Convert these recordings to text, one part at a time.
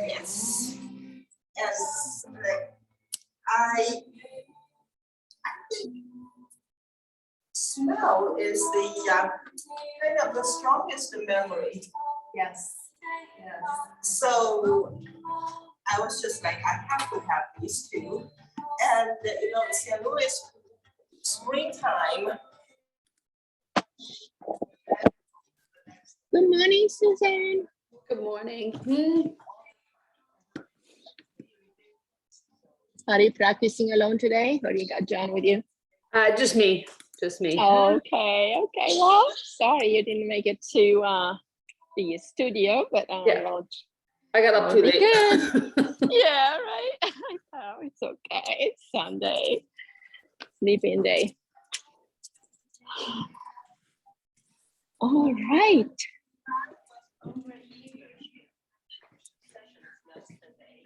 Yes. Yes. I think smell is the kind of the strongest memory. Yes. Yes. So I was just like, I have to have these two. And St. Louis springtime. Good morning, Suzanne. Good morning. Are you practicing alone today, or you got John with you? Just me. Just me. Okay. Well, sorry you didn't make it to the studio, but Yeah. well, I got up too late. yeah, right. Oh, it's okay. It's Sunday, sleeping day. All right.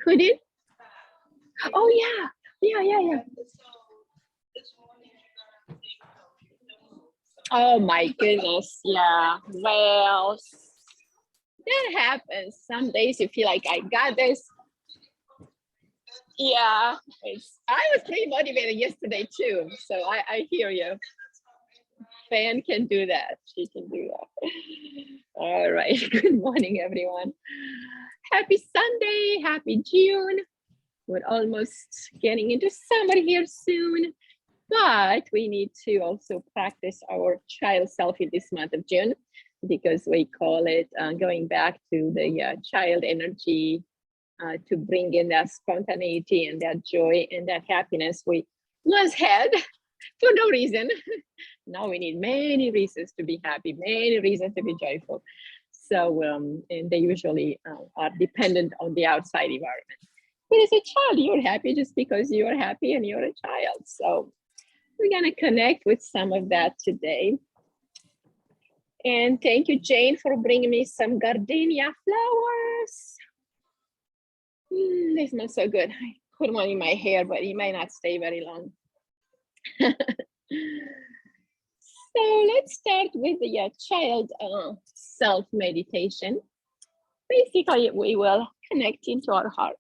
Who did? Oh yeah. Oh my goodness. Yeah. Well, that happens. Some days you feel like I got this. Yeah. I was pretty motivated yesterday too. So I hear you. Fan can do that. She can do that. All right. Good morning, everyone. Happy Sunday. Happy June. We're almost getting into summer here soon, but we need to also practice our child self in this month of June, because we call it going back to the child energy, to bring in that spontaneity and that joy and that happiness we once had for no reason. Now we need many reasons to be happy, many reasons to be joyful. So, and they usually are dependent on the outside environment. But as a child, you're happy just because you're happy and you're a child. So we're gonna connect with some of that today. And thank you, Jane, for bringing me some gardenia flowers. They smell so good. I put one in my hair, but it might not stay very long. So let's start with the child self meditation. Basically, we will connect into our heart.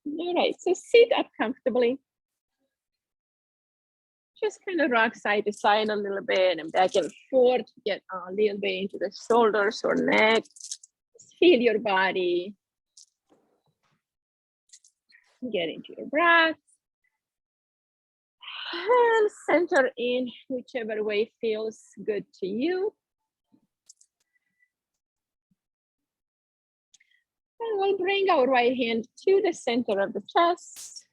All right, so sit up comfortably. Just kind of rock side to side a little bit and back and forth. Get a little bit into the shoulders or neck. Just feel your body. Get into your breath. And center in whichever way feels good to you. And we'll bring our right hand to the center of the chest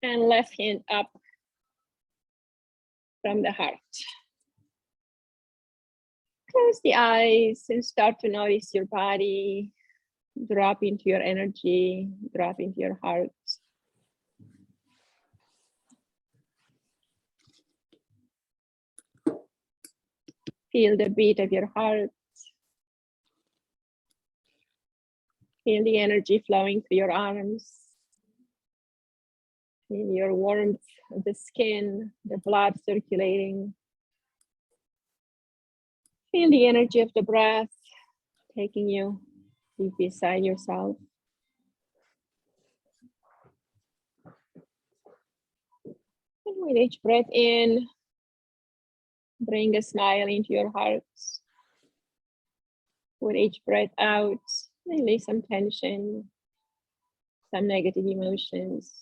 and left hand up from the heart. Close the eyes and start to notice your body. Drop into your energy, drop into your heart. Feel the beat of your heart. Feel the energy flowing through your arms. Feel your warmth of the skin, the blood circulating. Feel the energy of the breath taking you deep inside yourself. And with each breath in, bring a smile into your heart. With each breath out, release some tension, some negative emotions.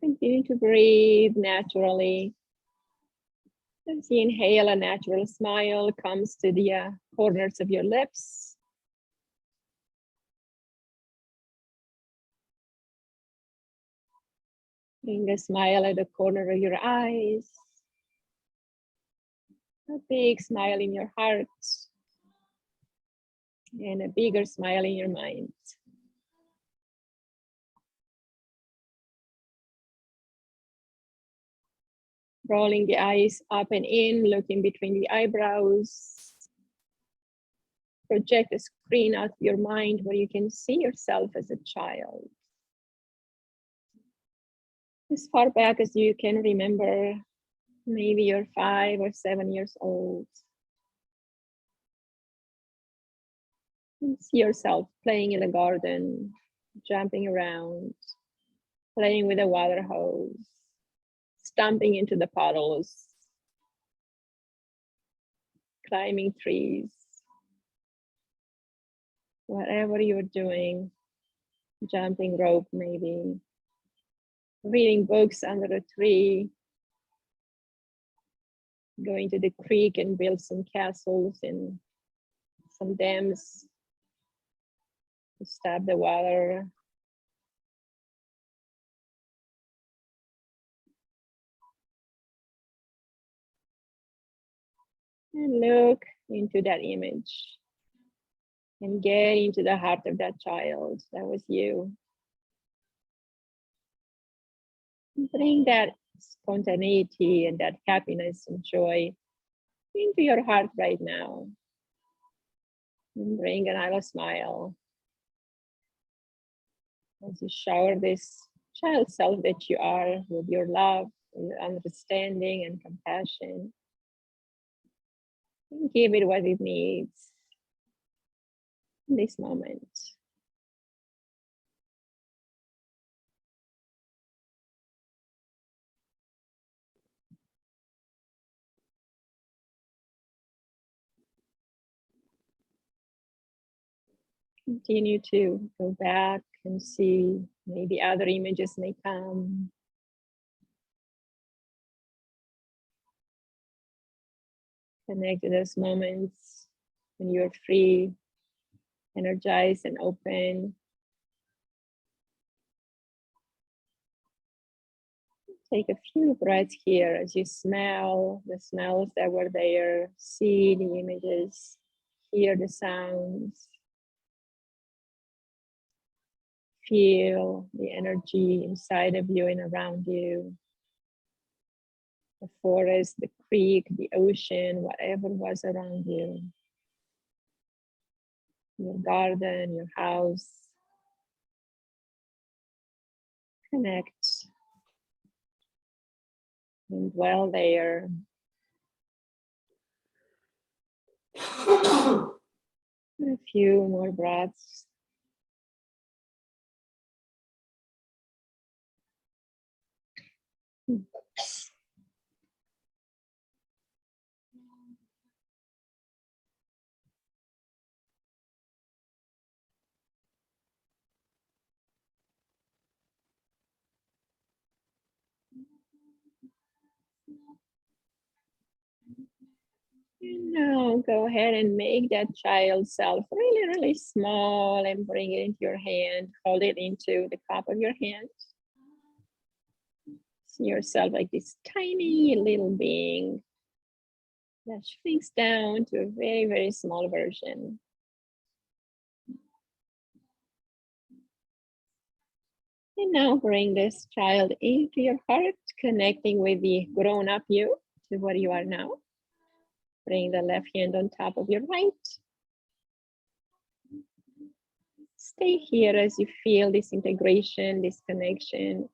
Continue to breathe naturally. As you inhale, a natural smile comes to the corners of your lips. Bring a smile at the corner of your eyes. A big smile in your heart. And a bigger smile in your mind. Rolling the eyes up and in, looking between the eyebrows. project a screen out of your mind where you can see yourself as a child. As far back as you can remember, maybe you're 5 or 7 years old. And see yourself playing in the garden, jumping around, playing with a water hose, stomping into the puddles, climbing trees, whatever you're doing, jumping rope maybe, reading books under a tree, going to the creek and build some castles and some dams to stop the water. And look into that image and get into the heart of that child. That was you. Bring that spontaneity and that happiness and joy into your heart right now. And bring another smile as you shower this child self that you are with your love, with your understanding and compassion. And give it what it needs in this moment. Continue to go back and see, maybe other images may come. Connect to those moments when you're free, energized and open. Take a few breaths here as you smell the smells that were there, see the images, hear the sounds. Feel the energy inside of you and around you. The forest, the creek, the ocean, whatever was around you. Your garden, your house. Connect and dwell there. A few more breaths. And now go ahead and make that child self really, really small and bring it into your hand. Hold it into the cup of your hand. See yourself like this tiny little being that shrinks down to a very, very small version. And now bring this child into your heart, connecting with the grown-up you to where you are now. Bring the left hand on top of your right. Stay here as you feel this integration, this connection,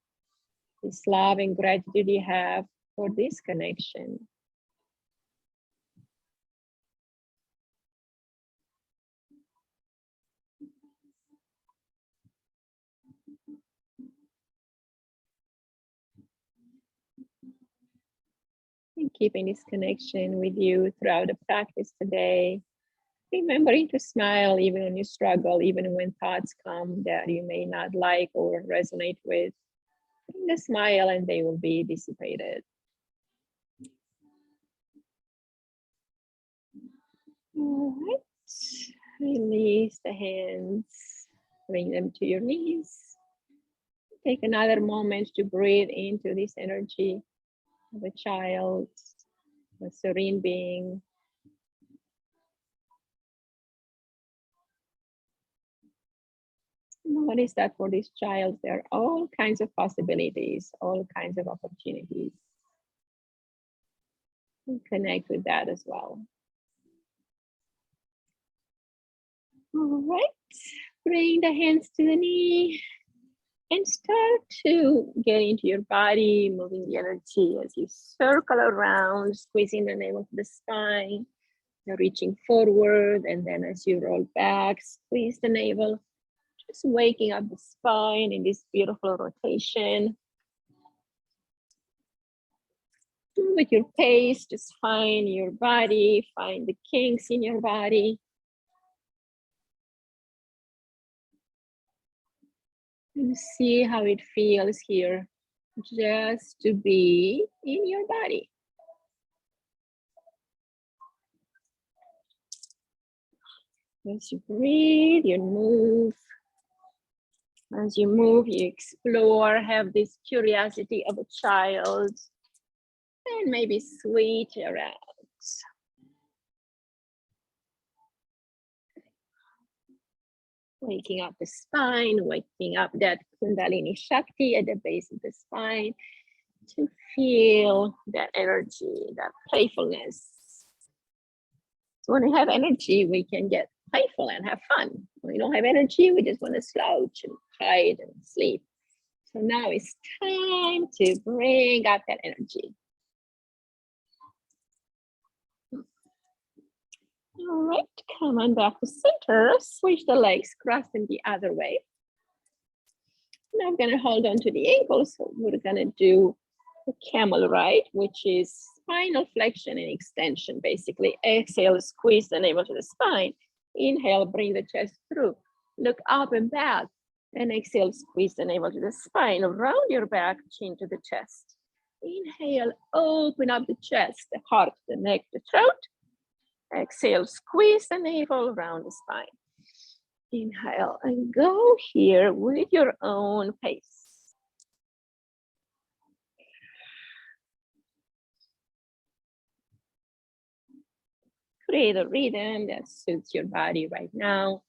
this love and gratitude you have for this connection. And keeping this connection with you throughout the practice today. Remembering to smile even when you struggle, even when thoughts come that you may not like or resonate with. Bring a smile and they will be dissipated. All right, release the hands, bring them to your knees. Take another moment to breathe into this energy of a child, a serene being. Notice that for this child, there are all kinds of possibilities, all kinds of opportunities. And connect with that as well. All right, bring the hands to the knee and start to get into your body, moving the energy as you circle around, squeezing the navel to the spine, reaching forward, and then as you roll back, squeeze the navel, just waking up the spine in this beautiful rotation. With your pace, just find your body, find the kinks in your body. And see how it feels here, just to be in your body. As you breathe, you move. As you move, you explore, have this curiosity of a child, and maybe switch around. Waking up the spine, waking up that kundalini Shakti at the base of the spine to feel that energy, that playfulness. So when we have energy, we can get playful and have fun. When we don't have energy, we just want to slouch and hide and sleep. So now it's time to bring up that energy. All right, come on back to center, switch the legs, cross them the other way. Now I'm gonna hold on to the ankles. So we're gonna do the camel ride, which is spinal flexion and extension, basically. Exhale, squeeze the navel to the spine. Inhale, bring the chest through. Look up and back. And exhale, squeeze the navel to the spine. Round your back, chin to the chest. Inhale, open up the chest, the heart, the neck, the throat. Exhale, squeeze the navel around the spine. Inhale and go here with your own pace. Create a rhythm that suits your body right now.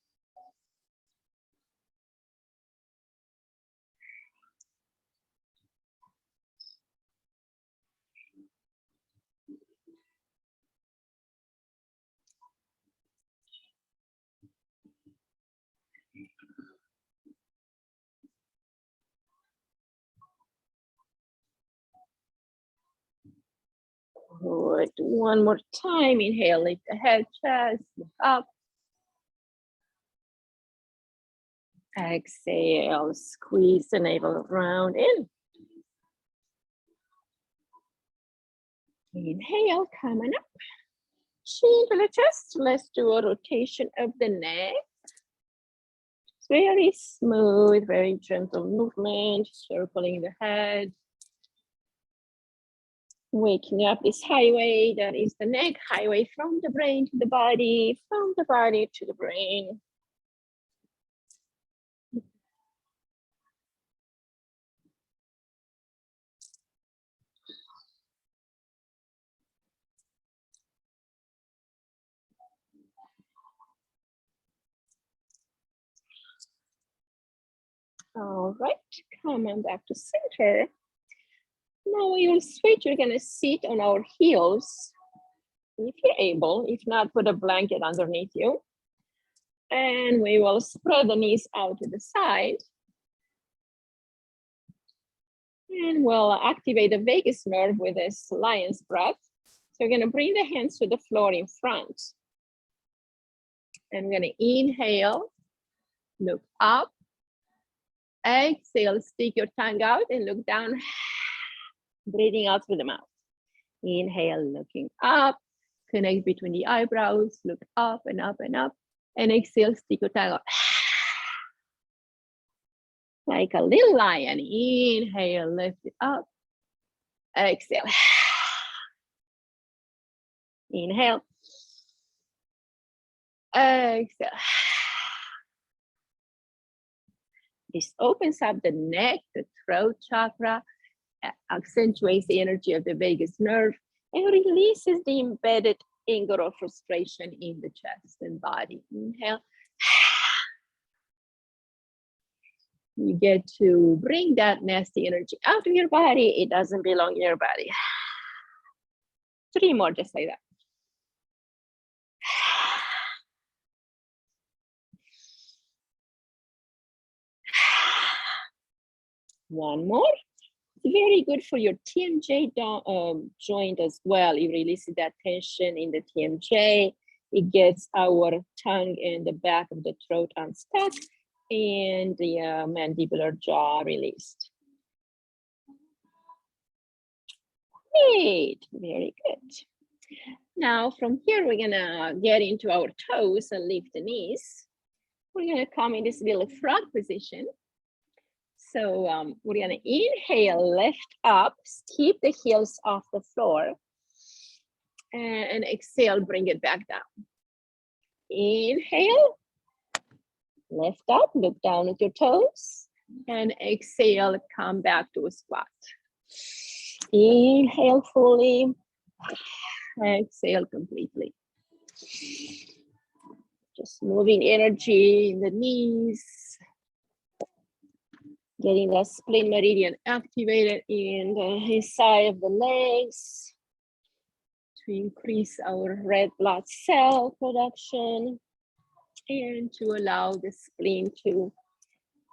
Good. One more time. Inhale, lift the head, chest, look up. Exhale, squeeze the navel around in. Inhale, coming up. Chin to the chest. Let's do a rotation of the neck. It's very smooth, very gentle movement, circling the head. Waking up this highway, that is the neck highway from the brain to the body, from the body to the brain. All right, come on back to center. Now we will switch, you're gonna sit on our heels, if you're able. If not, put a blanket underneath you. And we will spread the knees out to the side. And we'll activate the vagus nerve with this lion's breath. So we're gonna bring the hands to the floor in front. And we're gonna inhale, look up. Exhale, stick your tongue out and look down. Breathing out through the mouth. Inhale, looking up. Connect between the eyebrows, look up and up and up. And exhale, stick your tongue out. Like a little lion. Inhale, lift it up. Exhale. Inhale. Exhale. This opens up the neck, the throat chakra, accentuates the energy of the vagus nerve, and releases the embedded anger or frustration in the chest and body. Inhale. You get to bring that nasty energy out of your body. It doesn't belong in your body. 3 more, just like that. One more. It's very good for your TMJ joint as well. You release that tension in the TMJ. It gets our tongue and the back of the throat unstuck and the mandibular jaw released. Great, very good. Now from here, we're gonna get into our toes and lift the knees. We're gonna come in this little frog position. So we're gonna inhale, lift up, keep the heels off the floor, and exhale, bring it back down. Inhale, lift up, look down at your toes, and exhale, come back to a squat. Inhale fully, exhale completely. Just moving energy in the knees, getting the spleen meridian activated in the inside of the legs to increase our red blood cell production and to allow the spleen to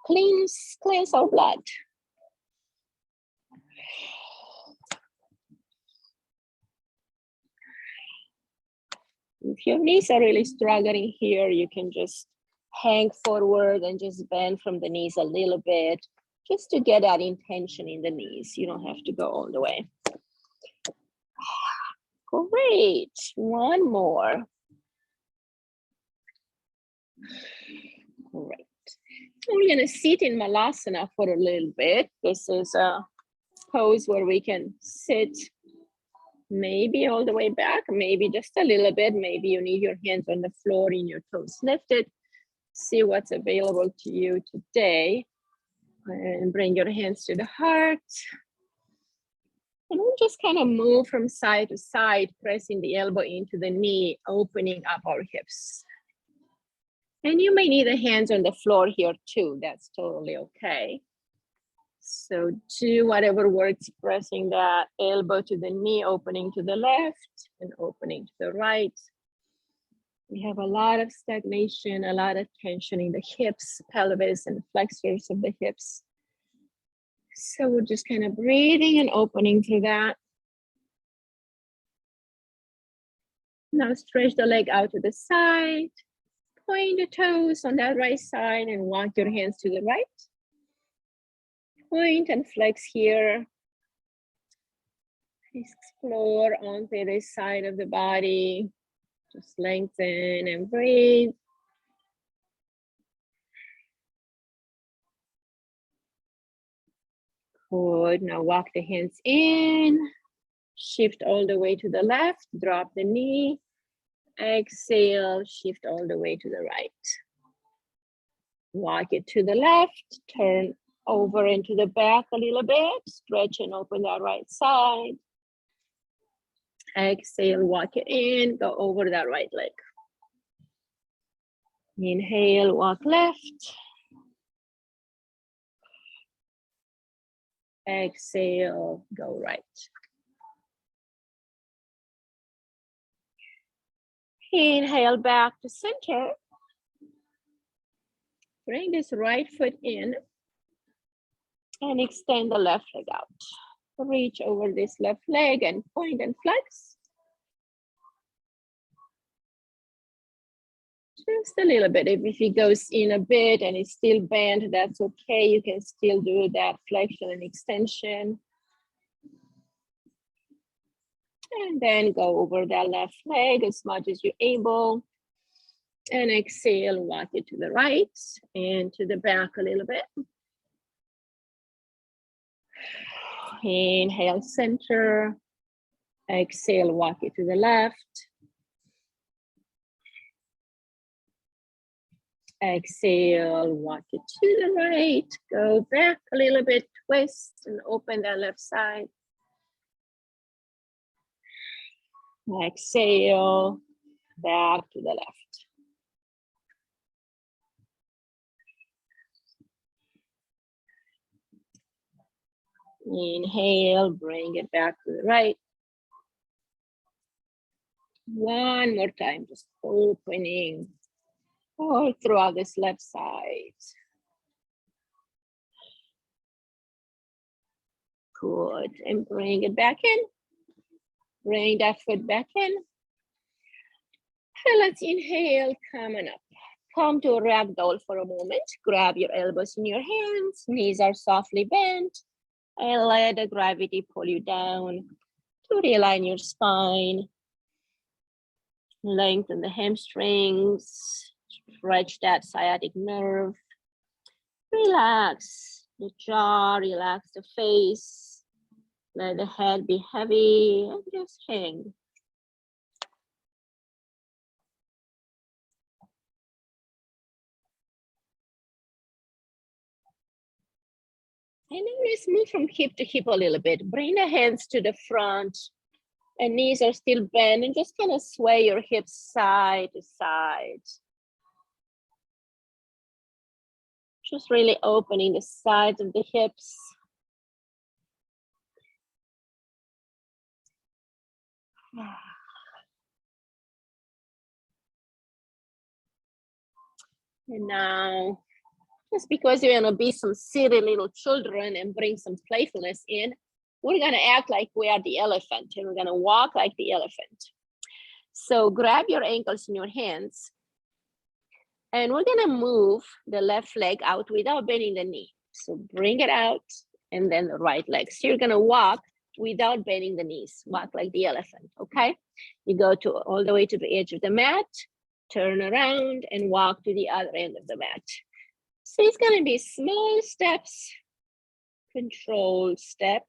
cleanse our blood. If your knees are really struggling here, you can just hang forward and just bend from the knees a little bit, just to get that intention in the knees. You don't have to go all the way. Great, one more. Great. We're gonna sit in Malasana for a little bit. This is a pose where we can sit maybe all the way back, maybe just a little bit. Maybe you need your hands on the floor and your toes lifted. See what's available to you today. And bring your hands to the heart. And we'll just kind of move from side to side, pressing the elbow into the knee, opening up our hips. And you may need the hands on the floor here too. That's totally okay. So do whatever works, pressing that elbow to the knee, opening to the left and opening to the right. We have a lot of stagnation, a lot of tension in the hips, pelvis, and flexors of the hips. So we're just kind of breathing and opening through that. Now stretch the leg out to the side, point the toes on that right side and walk your hands to the right. Point and flex here. Explore on the other side of the body. Just lengthen and breathe. Good, now walk the hands in. Shift all the way to the left, drop the knee. Exhale, shift all the way to the right. Walk it to the left, turn over into the back a little bit, stretch and open that right side. Exhale, walk it in, go over that right leg. Inhale, walk left. Exhale, go right. Inhale back to center. Bring this right foot in and extend the left leg out. Reach over this left leg and point and flex. Just a little bit. If it goes in a bit and it's still bent, that's okay. You can still do that flexion and extension. And then go over that left leg as much as you're able. And exhale, walk it to the right and to the back a little bit. Inhale, center. Exhale, walk it to the left. Exhale, walk it to the right. Go back a little bit, twist and open that left side. Exhale, back to the left. Inhale, bring it back to the right. One more time, just opening all throughout this left side. Good, and bring it back in. Bring that foot back in. And let's inhale, coming up. Come to a ragdoll for a moment. Grab your elbows in your hands, knees are softly bent, and let the gravity pull you down to realign your spine. Lengthen the hamstrings, stretch that sciatic nerve. Relax the jaw, relax the face. Let the head be heavy and just hang. And then let's move from hip to hip a little bit. Bring the hands to the front and knees are still bent, and just kind of sway your hips side to side. Just really opening the sides of the hips. And now, just because you're gonna be some silly little children and bring some playfulness in, we're gonna act like we are the elephant, and we're gonna walk like the elephant. So grab your ankles in your hands, and we're gonna move the left leg out without bending the knee. So bring it out, and then the right leg. So you're gonna walk without bending the knees, walk like the elephant, okay? You go to all the way to the edge of the mat, turn around and walk to the other end of the mat. So it's gonna be small steps, controlled step,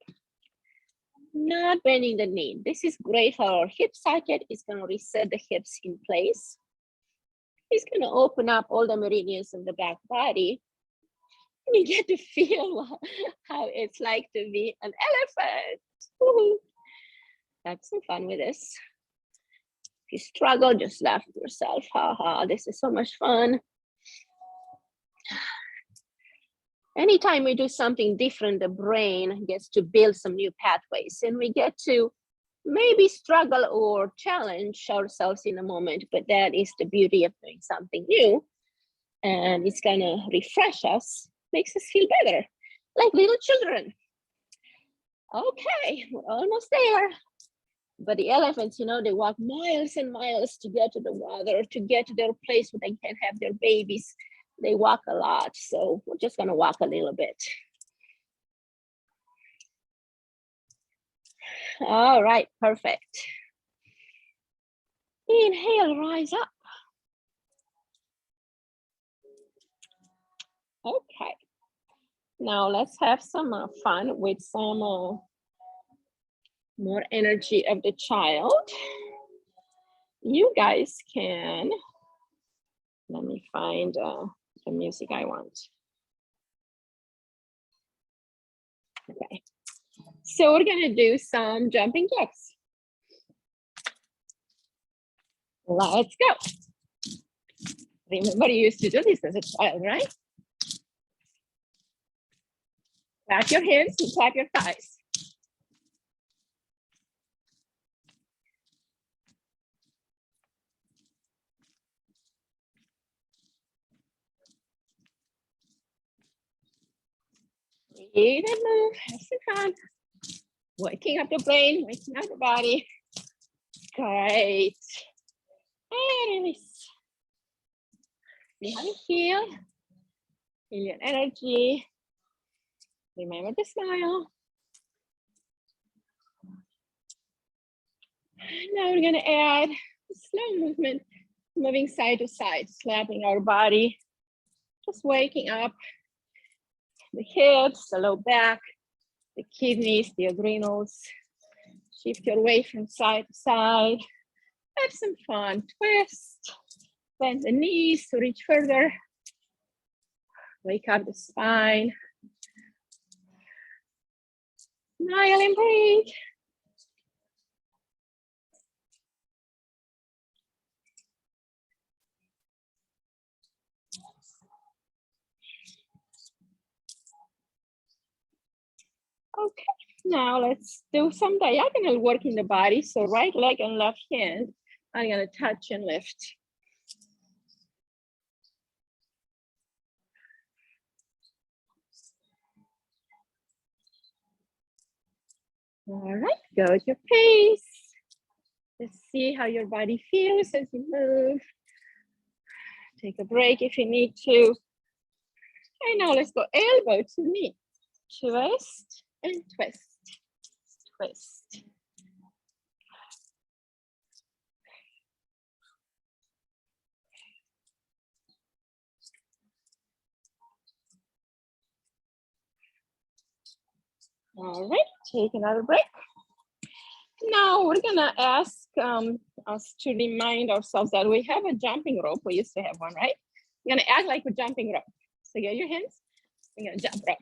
not bending the knee. This is great for our hip socket. It's gonna reset the hips in place. It's gonna open up all the meridians of the back body. And you get to feel how it's like to be an elephant. Woohoo. Have some fun with this. If you struggle, just laugh at yourself. Ha ha, this is so much fun. Anytime we do something different, the brain gets to build some new pathways, and we get to maybe struggle or challenge ourselves in a moment, but that is the beauty of doing something new. And it's gonna refresh us, makes us feel better, like little children. Okay, we're almost there. But the elephants, you know, they walk miles and miles to get to the water, to get to their place where they can have their babies. They walk a lot, so we're just gonna walk a little bit. All right, perfect. Inhale, rise up. Okay, now let's have some fun with some more energy of the child. You guys can, let me find the music I want. Okay, so we're gonna do some jumping jacks. Let's go. Remember, you used to do this as a child, right? Clap your hands and clap your thighs. Breathe and move, have some fun. Waking up the brain, waking up the body. Great. And release. See how you feel. Feel your energy. Remember to smile. Now we're gonna add a slow movement, moving side to side, slapping our body. Just waking up the hips, the low back, the kidneys, the adrenals. Shift your weight from side to side. Have some fun. Twist. Bend the knees to reach further. Wake up the spine. Smile and breathe. Okay, now let's do some diagonal work in the body. So right leg and left hand, I'm gonna touch and lift. All right, go at your pace. Let's see how your body feels as you move. Take a break if you need to. And now let's go elbow to knee. Twist and twist, twist. All right, take another break. Now we're gonna ask us to remind ourselves that we have a jumping rope. We used to have one, right? We're gonna act like we're jumping rope. So get your hands, we're gonna jump rope.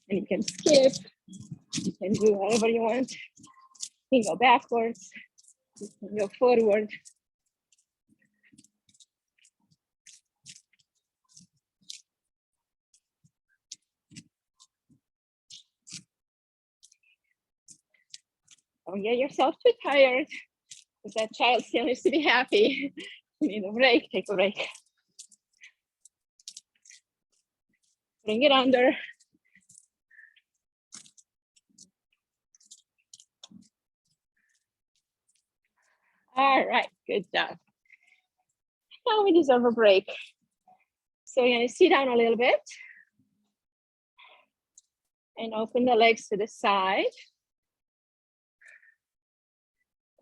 And you can skip, you can do whatever you want. You can go backwards, you can go forward. Don't get yourself too tired, because that child still needs to be happy. You need a break, take a break. Bring it under. All right, good job. Now we deserve a break. So you're gonna sit down a little bit and open the legs to the side.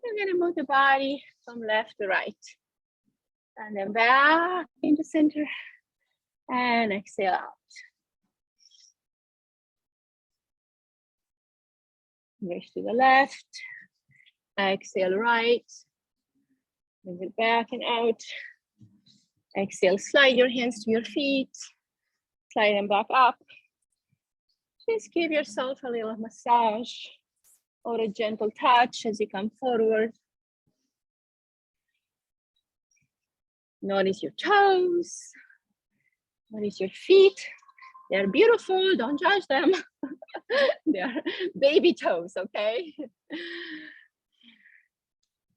We're gonna move the body from left to right. And then back into center and exhale out. Reach to the left, exhale right, bring it back and out. Exhale, slide your hands to your feet, slide them back up. Just give yourself a little massage or a gentle touch as you come forward. Notice your toes, notice your feet. They're beautiful, don't judge them. They're baby toes, okay?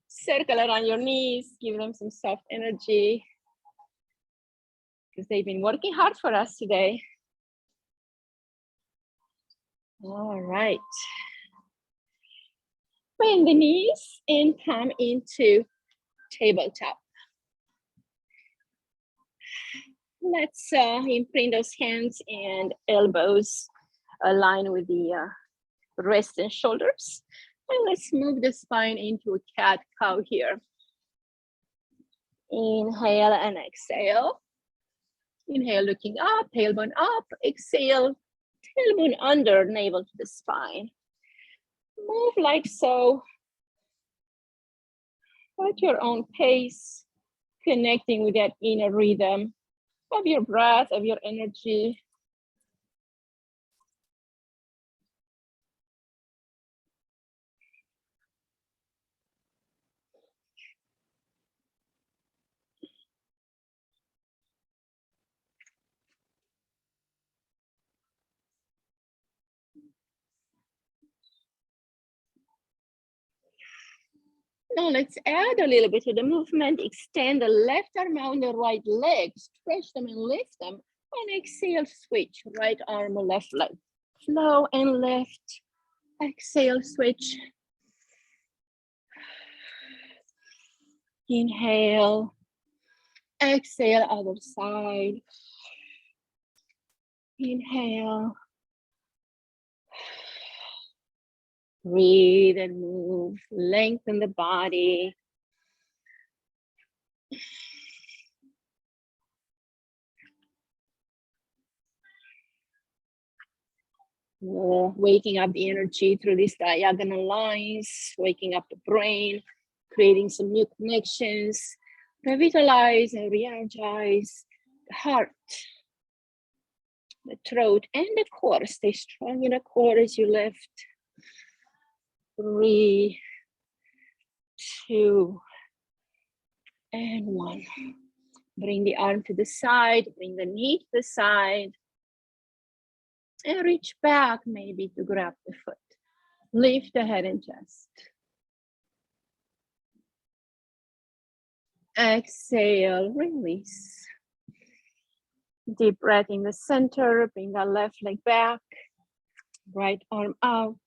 Circle around your knees, give them some soft energy, because they've been working hard for us today. All right. Bend the knees and come into tabletop. Let's imprint those hands and elbows align with the wrists and shoulders. And let's move the spine into a cat-cow here. Inhale and exhale. Inhale, looking up, tailbone up. Exhale, tailbone under, navel to the spine. Move like so. At your own pace, connecting with that inner rhythm of your breath, of your energy. Now let's add a little bit to the movement. Extend the left arm on the right leg, stretch them and lift them, and exhale, switch, right arm, left leg. Flow and lift, exhale, switch. Inhale, exhale, other side. Inhale. Breathe and move, lengthen the body. Waking up the energy through these diagonal lines, waking up the brain, creating some new connections, revitalize and re-energize the heart, the throat, and the core. Stay strong in the core as you lift. 3, 2, and 1. Bring the arm to the side, bring the knee to the side, and reach back maybe to grab the foot. Lift the head and chest. Exhale, release. Deep breath in the center, bring the left leg back, right arm out.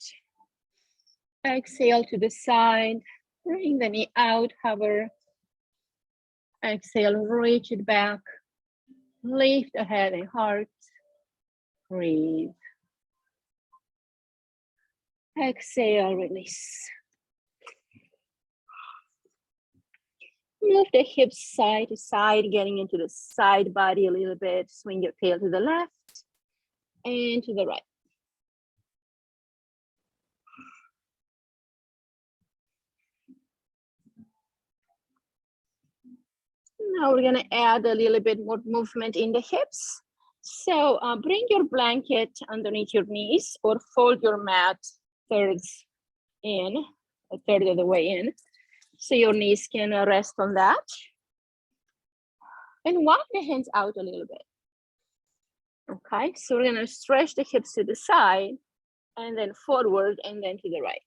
Exhale to the side, bring the knee out, hover. Exhale, reach it back. Lift the head and heart. Breathe. Exhale, release. Move the hips side to side, getting into the side body a little bit. Swing your tail to the left and to the right. Now we're gonna add a little bit more movement in the hips. So bring your blanket underneath your knees or fold your mat thirds in, a third of the way in. So your knees can rest on that. And walk the hands out a little bit. Okay, so we're gonna stretch the hips to the side and then forward and then to the right.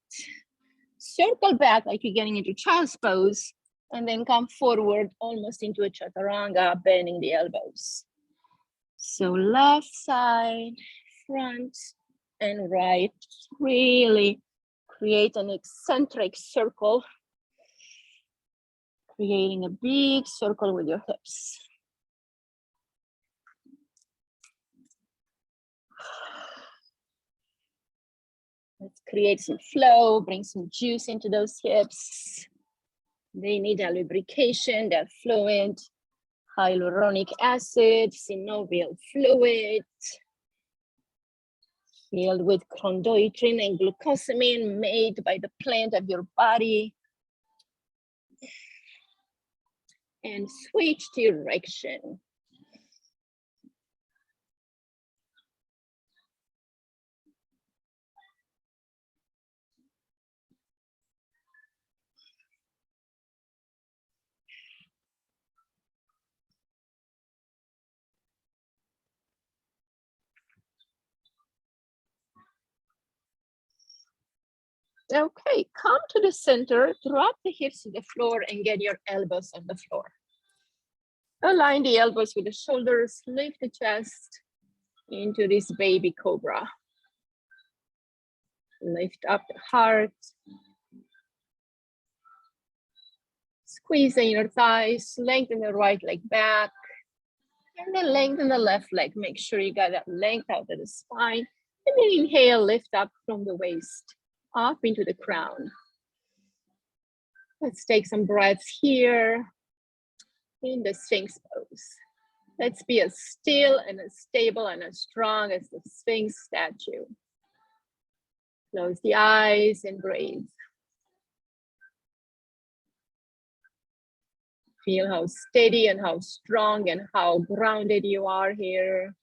Circle back like you're getting into child's pose and then come forward almost into a chaturanga, bending the elbows. So left side, front and right, really create an eccentric circle, creating a big circle with your hips. Let's create some flow, bring some juice into those hips. They need a lubrication, that fluid, hyaluronic acid, synovial fluid, filled with chondroitin and glucosamine made by the plant of your body. And switch direction. Okay, come to the center, drop the hips to the floor and get your elbows on the floor. Align the elbows with the shoulders, lift the chest into this baby cobra. Lift up the heart. Squeeze the inner thighs, lengthen the right leg back, and then lengthen the left leg. Make sure you got that length out of the spine. And then inhale, lift up from the waist, up into the crown. Let's take some breaths here in the Sphinx pose. Let's be as still and as stable and as strong as the Sphinx statue. Close the eyes and breathe. Feel how steady and how strong and how grounded you are here.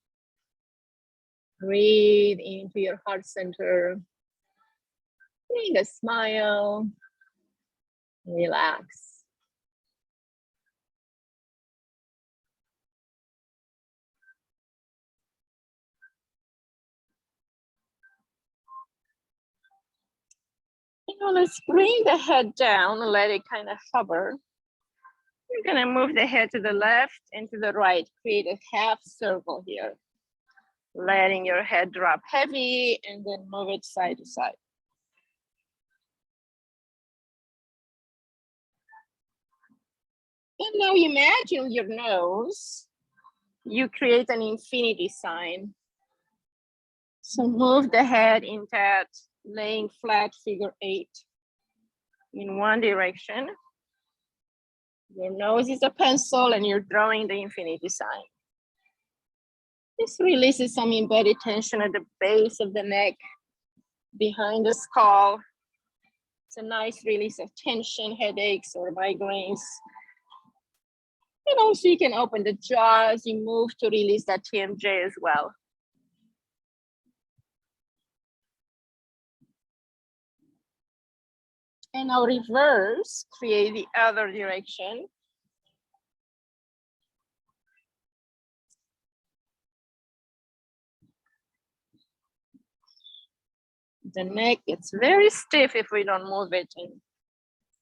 Breathe into your heart center. Bring a smile. Relax. Now let's bring the head down and let it kind of hover. You're gonna move the head to the left and to the right. Create a half circle here. Letting your head drop heavy and then move it side to side. And now imagine your nose. You create an infinity sign. So move the head in that laying flat figure 8 in one direction. Your nose is a pencil and you're drawing the infinity sign. This releases some embedded tension at the base of the neck, behind the skull. It's a nice release of tension, headaches or migraines. And also you can open the jaw as you move to release that TMJ as well. And now reverse, create the other direction. The neck gets very stiff if we don't move it. And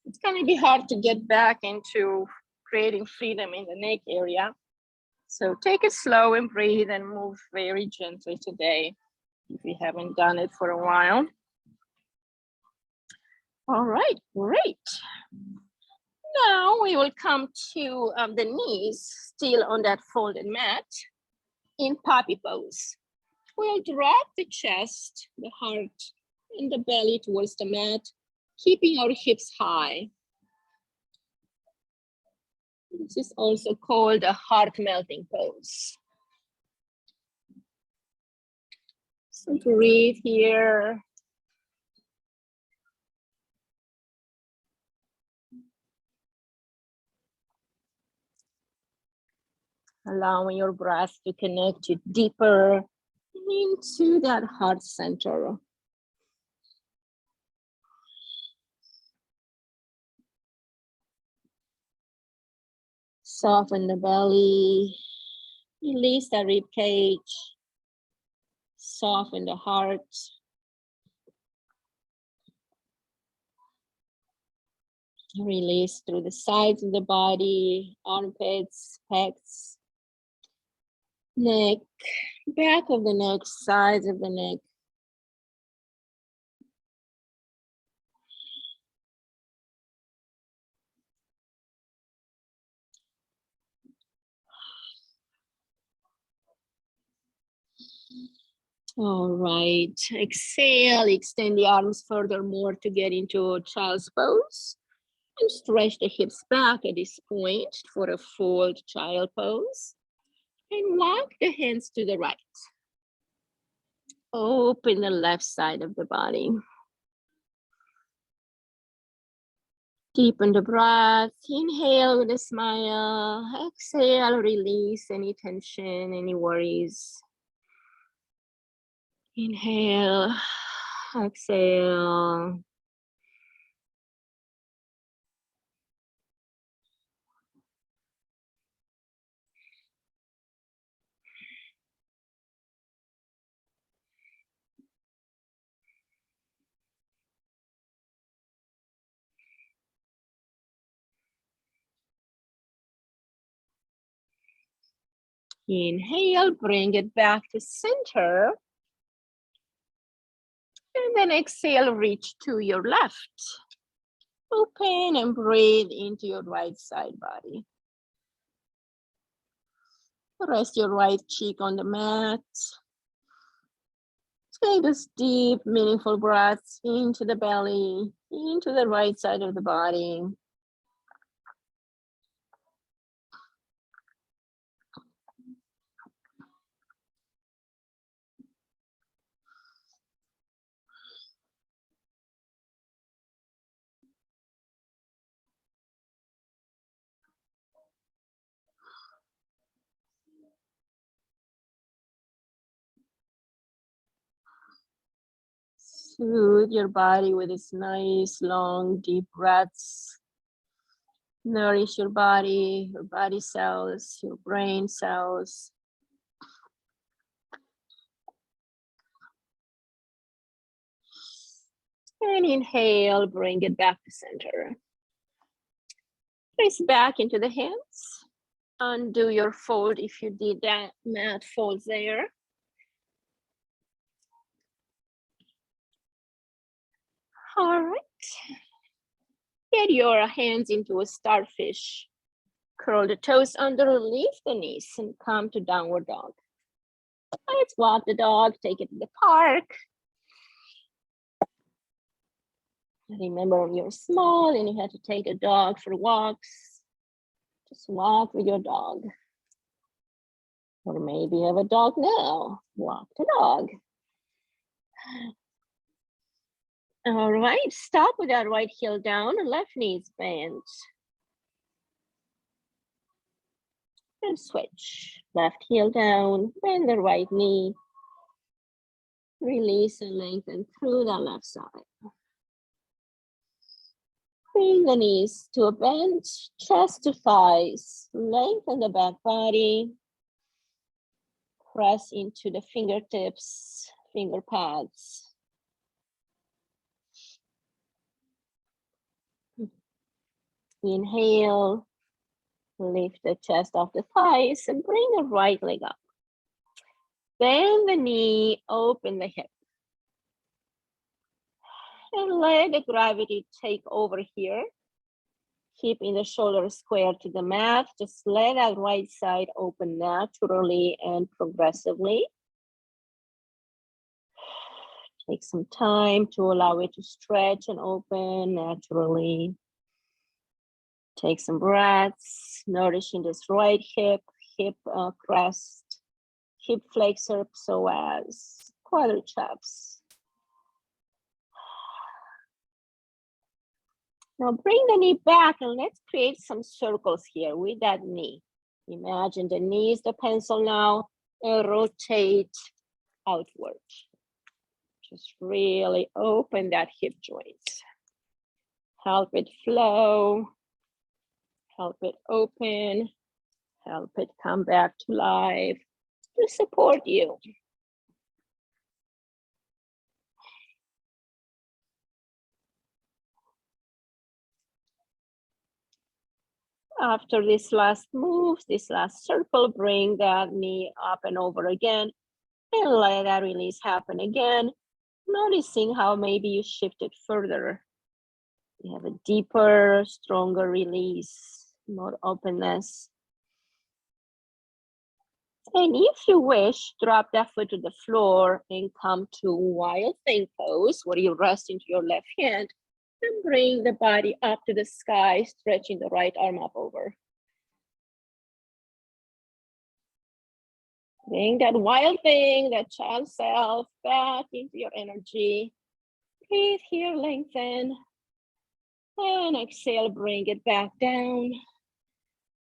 it's gonna be hard to get back into creating freedom in the neck area. So take it slow and breathe and move very gently today if you haven't done it for a while. All right, great. Now we will come to the knees, still on that folded mat in puppy pose. We'll drop the chest, the heart, and the belly towards the mat, keeping our hips high. This is also called a heart melting pose. So breathe here. Allowing your breath to connect you deeper into that heart center. Soften the belly, release the rib cage, soften the heart. Release through the sides of the body, armpits, pecs, neck, back of the neck, sides of the neck. All right, exhale, extend the arms furthermore to get into a child's pose. And stretch the hips back at this point for a full child pose. And walk the hands to the right. Open the left side of the body. Deepen the breath. Inhale with a smile. Exhale, release any tension, any worries. Inhale, exhale. Inhale, bring it back to center. And then exhale, reach to your left. Open and breathe into your right side body. Rest your right cheek on the mat. Take this deep, meaningful breaths into the belly, into the right side of the body. Soothe your body with this nice, long, deep breaths. Nourish your body cells, your brain cells. And inhale, bring it back to center. Place back into the hands. Undo your fold if you did that mat fold there. All right. Get your hands into a starfish. Curl the toes under, lift the knees, and come to downward dog. Let's walk the dog, take it to the park. Remember, when you're small and you had to take a dog for walks, just walk with your dog. Or maybe you have a dog now, walk the dog. All right, stop with that right heel down, left knee's bent. And switch, left heel down, bend the right knee. Release and lengthen through the left side. Bring the knees to a bend, chest to thighs, lengthen the back body. Press into the fingertips, finger pads. Inhale, Lift the chest off the thighs and bring the right leg up. Bend the knee, open the hip. And let the gravity take over here. Keeping the shoulders square to the mat. Just let that right side open naturally and progressively. Take some time to allow it to stretch and open naturally. Take some breaths, nourishing this right hip, hip crest, hip flexor, psoas, quadriceps. Now bring the knee back and let's create some circles here with that knee. Imagine the knee is the pencil now and rotate outward. Just really open that hip joint. Help it flow. Help it open. Help it come back to life to support you. After this last move, this last circle, bring that knee up and over again and let that release happen again. Noticing how maybe you shift it further. You have a deeper, stronger release, more openness. And if you wish, drop that foot to the floor and come to wild thing pose where you rest into your left hand. And bring the body up to the sky, stretching the right arm up over. Bring that wild thing, that child self back into your energy. Breathe here, lengthen. And exhale, bring it back down.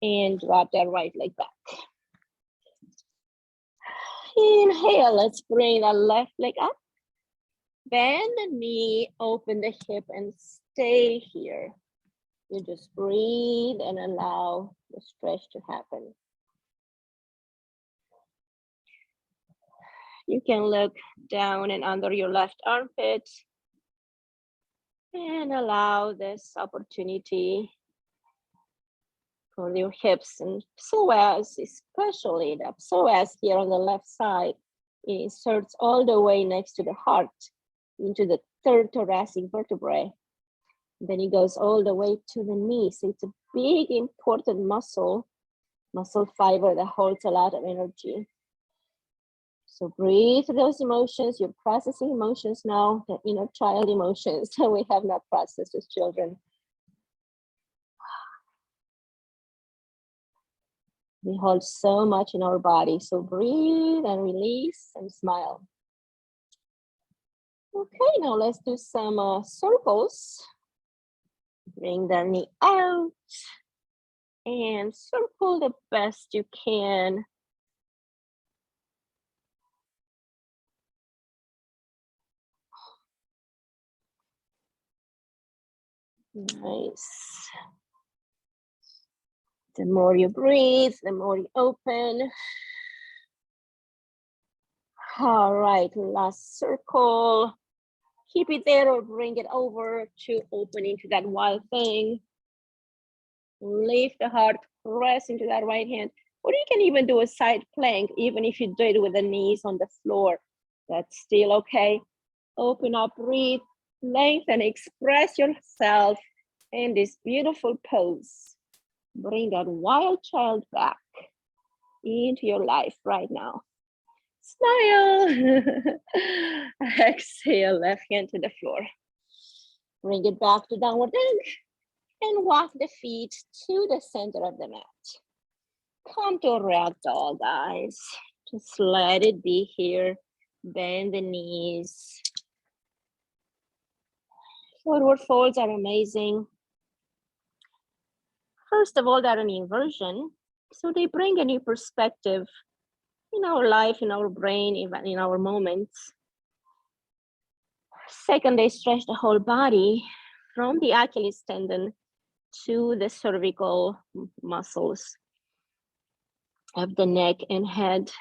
And drop that right leg back. Inhale, let's bring that left leg up. Bend the knee, open the hip, and stay here. You just breathe and allow the stretch to happen. You can look down and under your left armpit and allow this opportunity for your hips and psoas, especially the psoas here on the left side. It inserts all the way next to the heart into the third thoracic vertebrae. Then it goes all the way to the knee. So it's a big, important muscle fiber that holds a lot of energy. So breathe those emotions. You're processing emotions now, the inner child emotions that we have not processed as children. We hold so much in our body. So breathe and release and smile. Okay, now let's do some circles. Bring the knee out and circle the best you can. Nice. The more you breathe, the more you open. All right, last circle. Keep it there or bring it over to open into that wild thing. Lift the heart, press into that right hand. Or you can even do a side plank, even if you do it with the knees on the floor. That's still okay. Open up, breathe, lengthen, express yourself in this beautiful pose. Bring that wild child back into your life right now. Smile. Exhale, left hand to the floor. Bring it back to downward dog and walk the feet to the center of the mat. Come to a ragdoll, guys. Just let it be here. Bend the knees. Forward folds are amazing. First of all, they're an inversion. So they bring a new perspective in our life, in our brain, even in our moments. Second, they stretch the whole body from the Achilles tendon to the cervical muscles of the neck and head.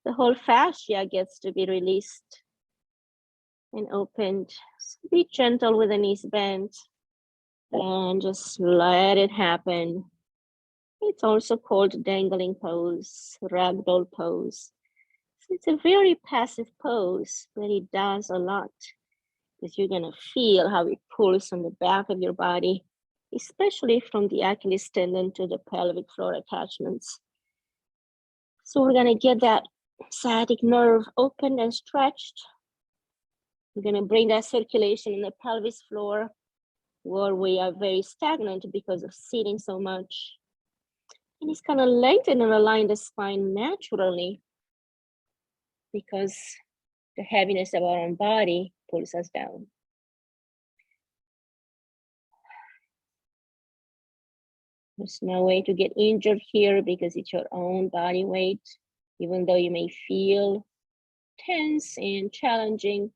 The whole fascia gets to be released and opened. So be gentle with the knees bent and just let it happen. It's also called dangling pose, ragdoll pose. So it's a very passive pose, but it does a lot because you're gonna feel how it pulls on the back of your body, especially from the Achilles tendon to the pelvic floor attachments. So we're gonna get that sciatic nerve open and stretched. We're gonna bring that circulation in the pelvis floor where we are very stagnant because of sitting so much. And it's gonna lengthen and align the spine naturally because the heaviness of our own body pulls us down. There's no way to get injured here because it's your own body weight, even though you may feel tense and challenging.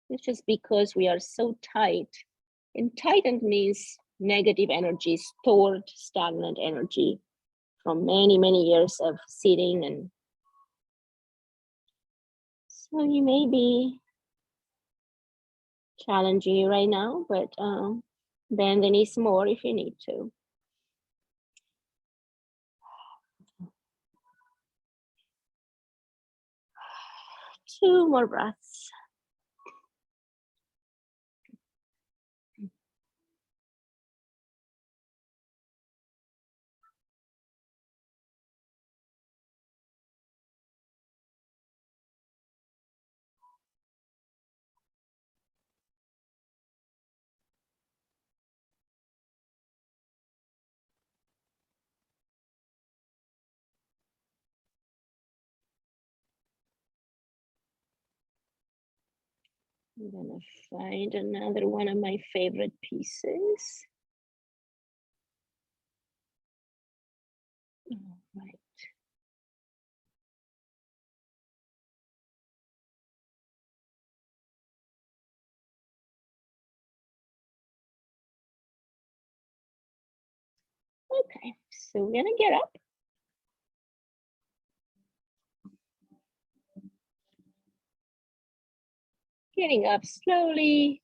It's just because we are so tight. And tightened means negative energy, stored stagnant energy from many, many years of sitting. And so you may be challenging you right now, but bend the knees more if you need to. Two more breaths. I'm gonna find another one of my favorite pieces. All right. Okay, so we're gonna get up. Getting up slowly.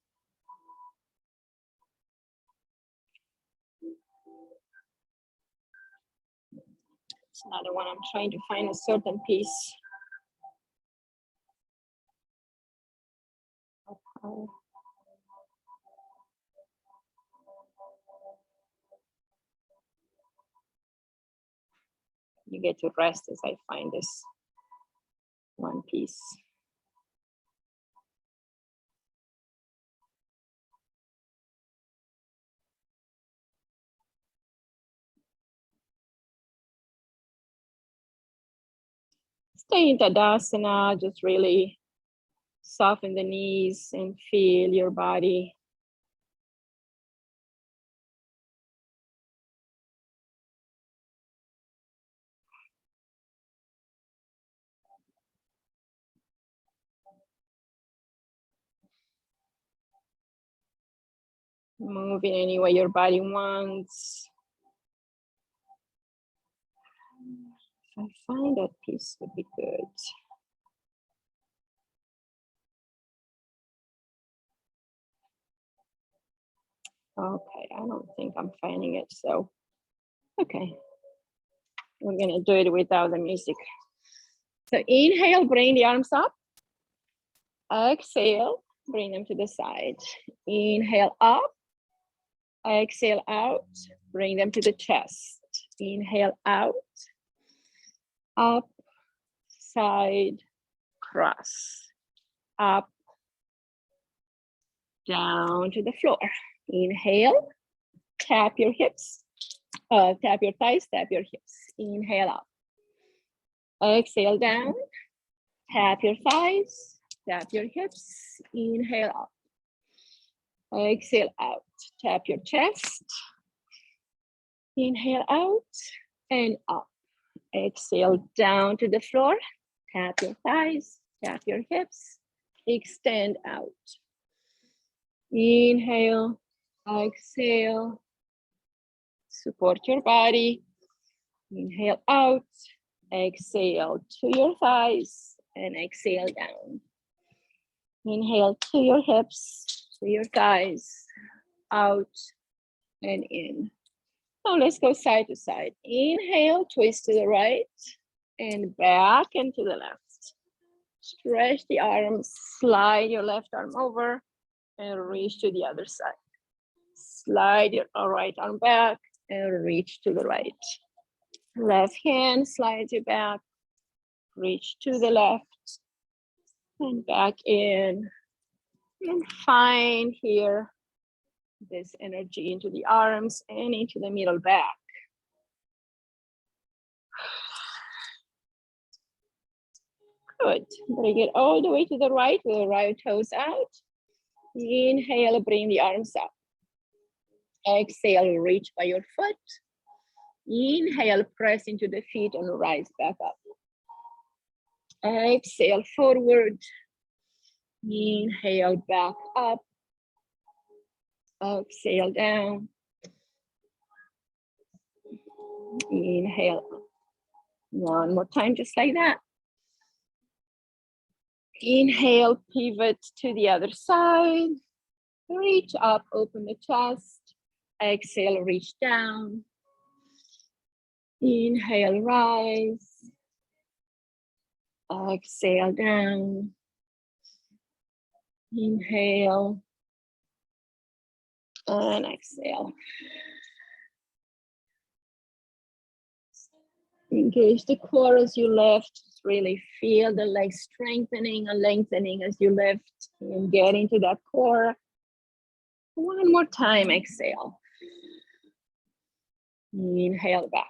It's another one. I'm trying to find a certain piece. You get to rest as I find this one piece. Stay in Tadasana, just really soften the knees and feel your body. Move in any way your body wants. If I find that piece would be good. Okay, I don't think I'm finding it, so okay. We're gonna do it without the music. So inhale, bring the arms up. Exhale, bring them to the side. Inhale up. Exhale out, bring them to the chest. Inhale out. Up, side, cross. Up, down to the floor. Inhale, tap your hips. Tap your thighs, tap your hips. Inhale up. Exhale down. Tap your thighs, tap your hips. Inhale up. Exhale out. Tap your chest. Inhale out and up. Exhale down to the floor. Tap your thighs, tap your hips. Extend out. Inhale, exhale. Support your body. Inhale out. Exhale to your thighs and exhale down. Inhale to your hips, to your thighs, out and in. Now let's go side to side. Inhale, twist to the right and back and to the left. Stretch the arms, slide your left arm over and reach to the other side. Slide your right arm back and reach to the right. Left hand slides you back, reach to the left and back in. And find here this energy into the arms and into the middle back. Good. Bring it all the way to the right with the right toes out. Inhale, bring the arms up. Exhale, reach by your foot. Inhale, press into the feet and rise back up. Exhale, forward. Inhale, back up. Exhale, down. Inhale. One more time, just like that. Inhale, pivot to the other side. Reach up, open the chest. Exhale, reach down. Inhale, rise. Exhale, down. Inhale. And exhale. Engage the core as you lift. Really feel the legs strengthening and lengthening as you lift and get into that core. One more time, exhale. Inhale back.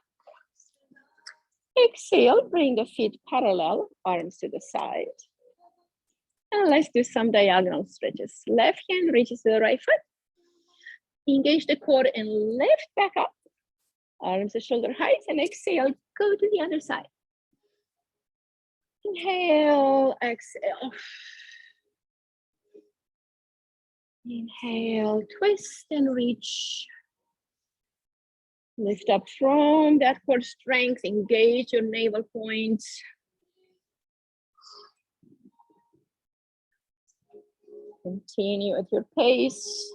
Exhale, bring the feet parallel, arms to the side. And let's do some diagonal stretches. Left hand reaches to the right foot. Engage the core and lift back up. Arms to shoulder height and exhale, go to the other side. Inhale, exhale. Inhale, twist and reach. Lift up from that core strength, engage your navel points. Continue at your pace.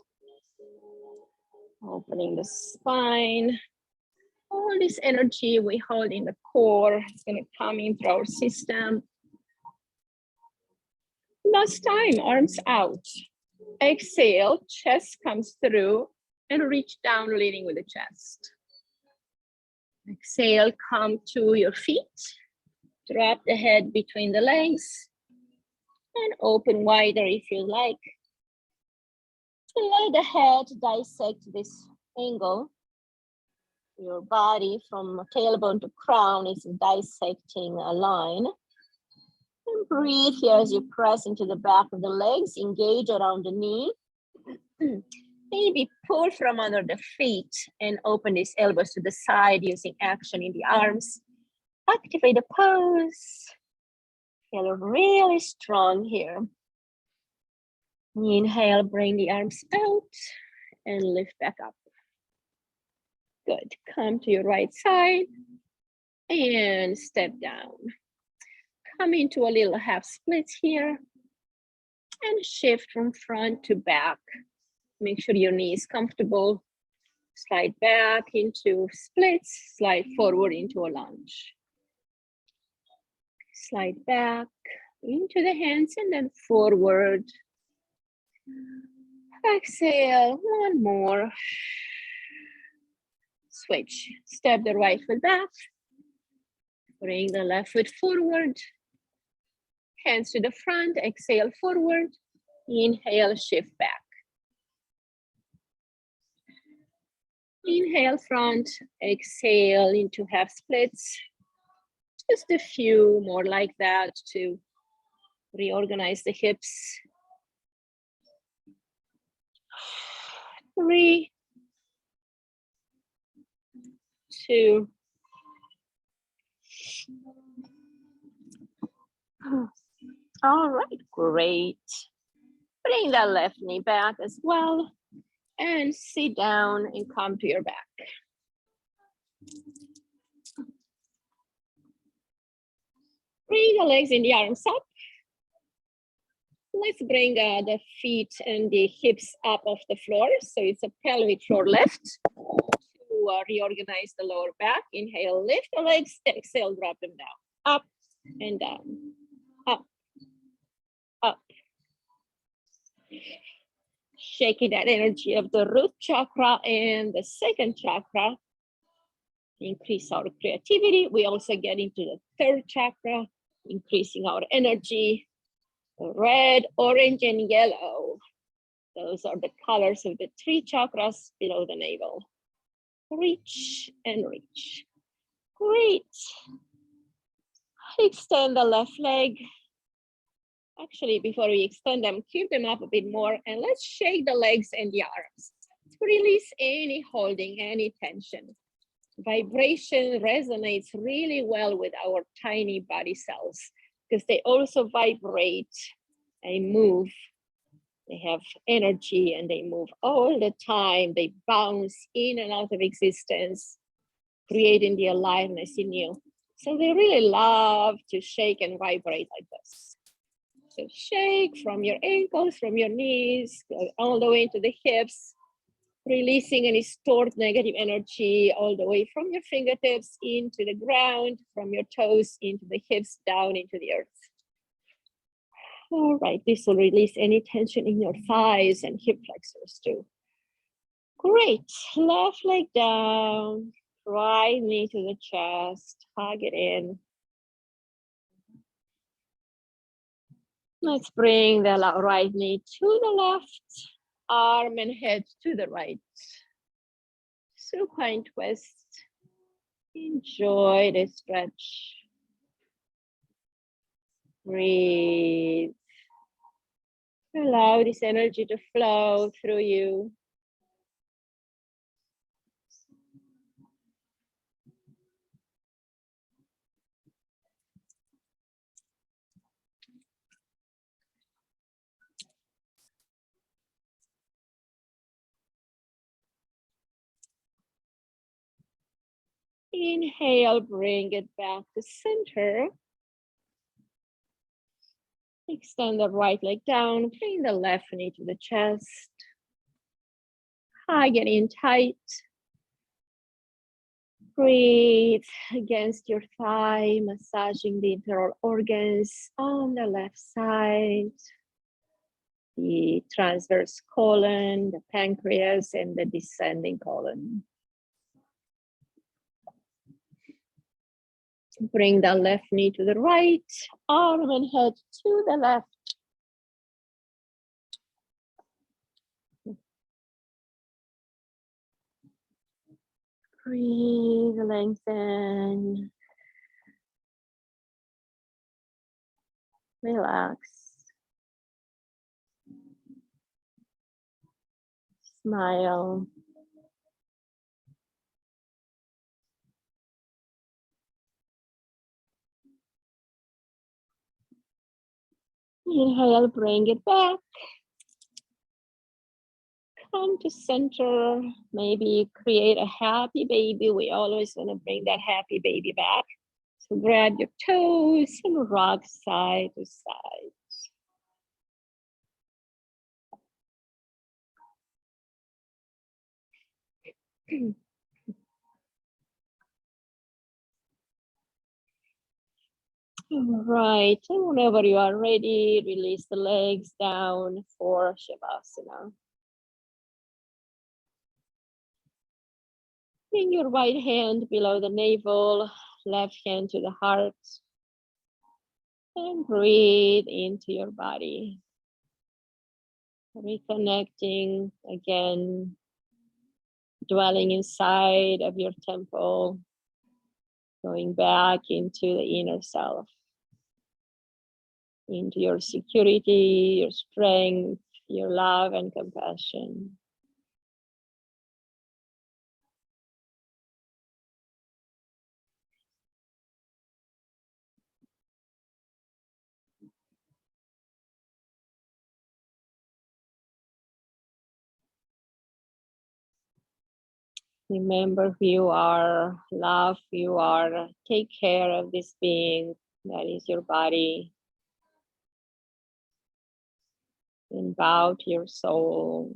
Opening the spine. All this energy we hold in the core is going to come in through our system. Last time, arms out. Exhale, chest comes through and reach down, leading with the chest. Exhale, come to your feet. Drop the head between the legs and open wider if you like. Let the head dissect this angle. Your body from tailbone to crown is dissecting a line. And breathe here as you press into the back of the legs, engage around the knee. Maybe pull from under the feet and open these elbows to the side using action in the arms. Activate the pose. Feel really strong here. Inhale, bring the arms out and lift back up. Good. Come to your right side and step down. Come into a little half split here and shift from front to back. Make sure your knee is comfortable. Slide back into splits, slide forward into a lunge. Slide back into the hands and then forward. Exhale, one more. Switch, step the right foot back. Bring the left foot forward. Hands to the front, exhale forward. Inhale, shift back. Inhale front, exhale into half splits. Just a few more like that to reorganize the hips. 3, 2. All right, great. Bring that left knee back as well and sit down and come to your back. Bring the legs and the arms up. Let's bring the feet and the hips up off the floor. So it's a pelvic floor lift to reorganize the lower back. Inhale, lift the legs. Exhale, drop them down. Up and down. Up, up. Shaking that energy of the root chakra and the second chakra. Increase our creativity. We also get into the third chakra, increasing our energy. Red, orange, and yellow. Those are the colors of the three chakras below the navel. Reach and reach. Great. Extend the left leg. Actually, before we extend them, keep them up a bit more, and let's shake the legs and the arms to release any holding, any tension. Vibration resonates really well with our tiny body cells because they also vibrate, they move, they have energy, and they move all the time. They bounce in and out of existence, creating the aliveness in you. So they really love to shake and vibrate like this. So shake from your ankles, from your knees, all the way into the hips, releasing any stored negative energy all the way from your fingertips into the ground, from your toes into the hips, down into the earth. All right, this will release any tension in your thighs and hip flexors too. Great, left leg down, right knee to the chest, hug it in. Let's bring the right knee to the left, arm and head to the right. Supine twist. Enjoy the stretch. Breathe. Allow this energy to flow through you. Inhale, bring it back to center. Extend the right leg down, bring the left knee to the chest. Hug it in tight. Breathe against your thigh, massaging the internal organs on the left side. The transverse colon, the pancreas, and the descending colon. Bring the left knee to the right, arm and head to the left. Breathe, lengthen. Relax. Smile. Inhale, bring it back. Come to center. Maybe create a happy baby. We always want to bring that happy baby back. So grab your toes and rock side to side. All right, and whenever you are ready, release the legs down for Shavasana. Bring your right hand below the navel, left hand to the heart, and breathe into your body. Reconnecting again, dwelling inside of your temple, going back into the inner self, into your security, your strength, your love and compassion. Remember who you are, love who you are, take care of this being that is your body. And bow to your soul.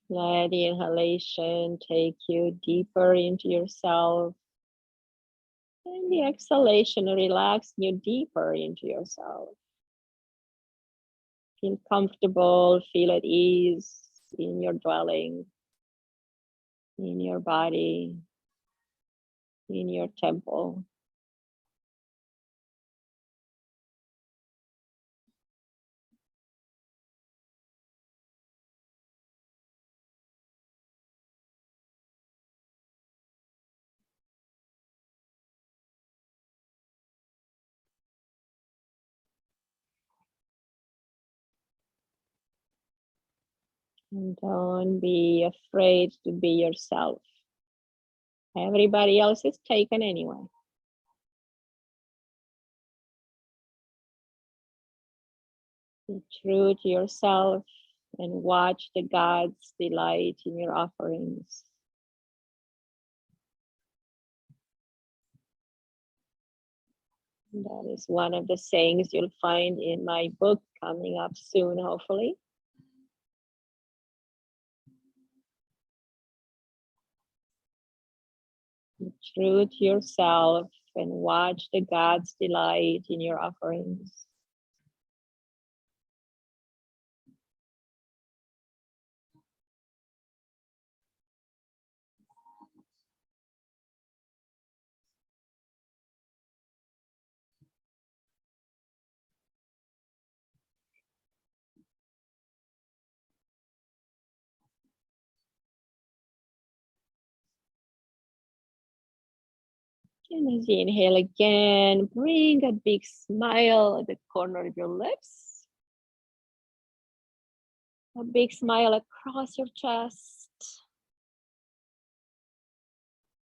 Let the inhalation take you deeper into yourself. And the exhalation relax you deeper into yourself. Feel comfortable, feel at ease in your dwelling, in your body, in your temple. And don't be afraid to be yourself. Everybody else is taken anyway. Be true to yourself and watch the God's delight in your offerings. That is one of the sayings you'll find in my book coming up soon, hopefully. Be true to yourself and watch the God's delight in your offerings. And as you inhale again, bring a big smile at the corner of your lips. A big smile across your chest.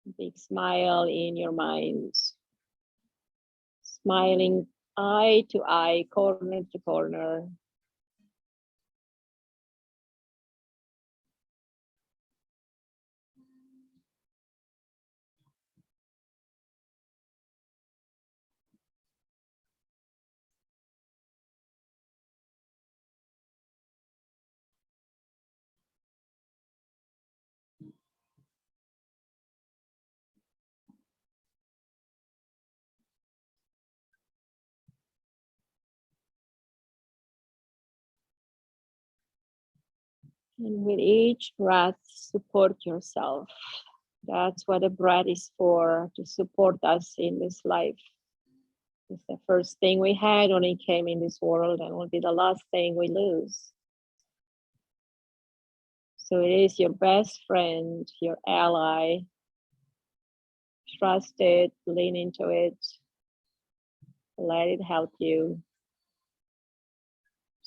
A big smile in your mind. Smiling eye to eye, corner to corner. And with each breath, support yourself. That's what a breath is for, to support us in this life. It's the first thing we had when we came in this world, and will be the last thing we lose. So it is your best friend, your ally. Trust it, lean into it, let it help you.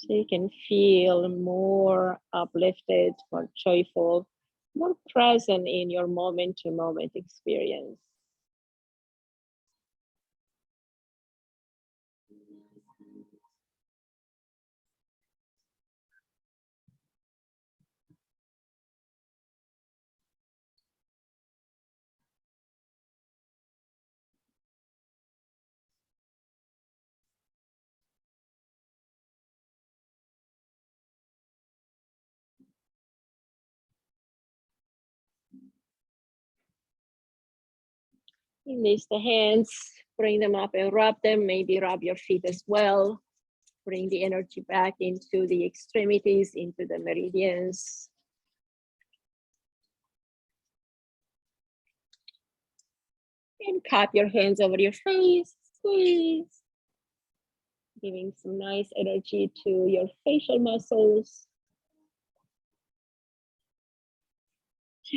So you can feel more uplifted, more joyful, more present in your moment-to-moment experience. Release the hands, bring them up and rub them, maybe rub your feet as well. Bring the energy back into the extremities, into the meridians. And cup your hands over your face, squeeze. Giving some nice energy to your facial muscles.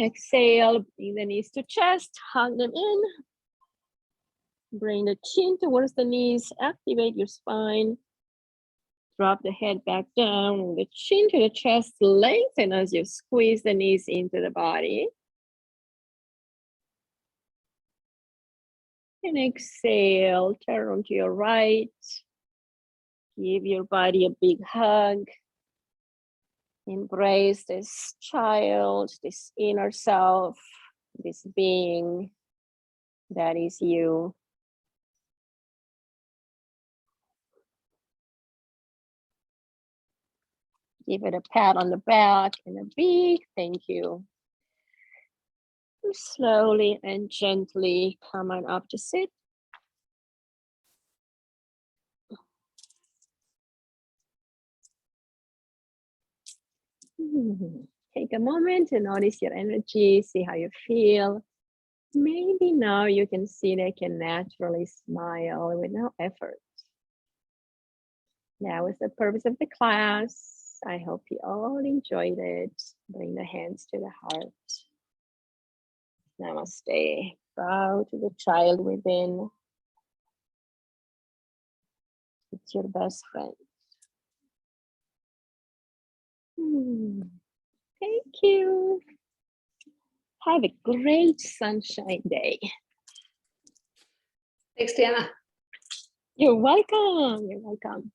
Exhale, bring the knees to chest, hug them in. Bring the chin towards the knees, activate your spine. Drop the head back down, the chin to the chest, lengthen as you squeeze the knees into the body. And exhale, turn to your right. Give your body a big hug. Embrace this child, this inner self, this being that is you. Give it a pat on the back and a big thank you. Slowly and gently come on up to sit. Take a moment to notice your energy, see how you feel. Maybe now you can see they can naturally smile with no effort. That was the purpose of the class. I hope you all enjoyed it. Bring the hands to the heart. Namaste. Bow to the child within. It's your best friend. Thank you. Have a great sunshine day. Thanks, Dhyana. You're welcome. You're welcome.